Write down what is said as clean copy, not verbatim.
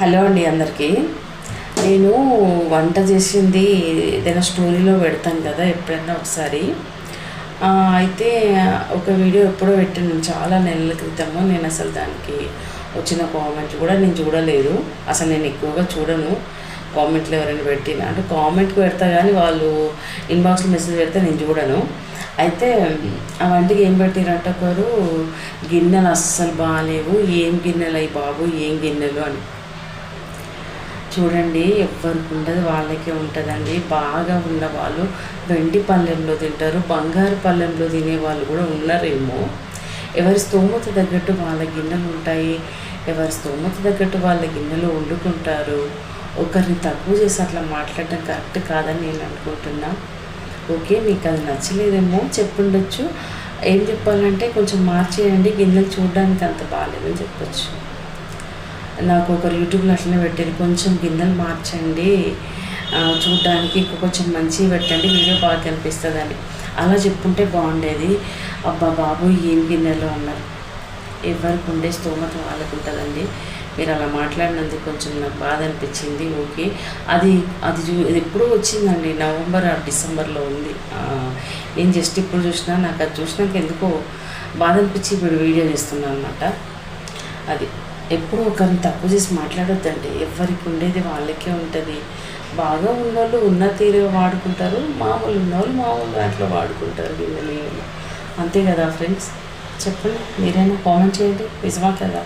Hello అండి అందరికీ. నేను వంట చేసింది ఏదైనా స్టోరీలో పెడతాను కదా ఎప్పుడైనా ఒకసారి. అయితే ఒక వీడియో ఎప్పుడో పెట్టాను చాలా నెలల క్రితము. నేను అసలు దానికి వచ్చిన కామెంట్లు కూడా నేను చూడలేదు. అసలు నేను ఎక్కువగా చూడను కామెంట్లు ఎవరైనా పెట్టిన, అంటే కామెంట్కి పెడతా కానీ వాళ్ళు ఇన్బాక్స్లో మెసేజ్ పెడితే నేను చూడను. అయితే ఆ వంటకి ఏం పెట్టిరంటే ఒకరు, గిన్నెలు అస్సలు బాగాలేవు, ఏం గిన్నెలు అయ్యి బాబు, ఏం గిన్నెలు అని. చూడండి, ఎవరికి ఉండదు వాళ్ళకే ఉంటుందండి. బాగా ఉన్న వాళ్ళు వెండి పళ్ళెంలో తింటారు, బంగారు పళ్ళెంలో తినే వాళ్ళు కూడా ఉన్నారేమో. ఎవరి స్తోమత తగ్గట్టు వాళ్ళ గిన్నెలు ఉంటాయి, ఎవరి స్తోమత తగ్గట్టు వాళ్ళ గిన్నెలు వండుకుంటారు. ఒకరిని తక్కువ చేసి అట్లా మాట్లాడడం కరెక్ట్ కాదని నేను అనుకుంటున్నా. ఓకే, మీకు అది నచ్చలేదేమో చెప్పుండొచ్చు. ఏం చెప్పాలంటే కొంచెం మార్చేయండి, గిన్నెలు చూడడానికి అంత బాగాలేదని చెప్పొచ్చు. నాకు ఒకరు యూట్యూబ్లో అట్లనే పెట్టారు, కొంచెం గిన్నెలు మార్చండి, చూడ్డానికి కొంచెం మంచిగా పెట్టండి, వీడియో బాగా కనిపిస్తుందని. అలా చెప్పుంటే బాగుండేది. అబ్బా బాబు ఏం గిన్నెలు అన్నారు. ఎవరికి ఉండే స్తోమత వాళ్ళకు ఉంటుందండి. మీరు అలా మాట్లాడినందుకు కొంచెం నాకు బాధ అనిపించింది. ఓకే, అది ఎప్పుడూ వచ్చిందండి, నవంబర్ డిసెంబర్లో ఉంది. నేను జస్ట్ ఇప్పుడు చూసినా, నాకు అది చూసినాక ఎందుకో బాధ అనిపించి ఇప్పుడు వీడియో చేస్తున్నాను అనమాట. అది ఎప్పుడూ ఒకరిని తక్కువ చేసి మాట్లాడొద్దండి. ఎవరికి ఉండేది వాళ్ళకే ఉంటుంది. బాగా ఉన్నోళ్ళు ఉన్న తీరుగా వాడుకుంటారు, మామూలు ఉన్నోళ్ళు మామూలు దాంట్లో వాడుకుంటారు గిన్నెలు. అంతే కదా ఫ్రెండ్స్, చెప్పండి, మీరైనా కామెంట్ చేయండి. నిజమా కదా?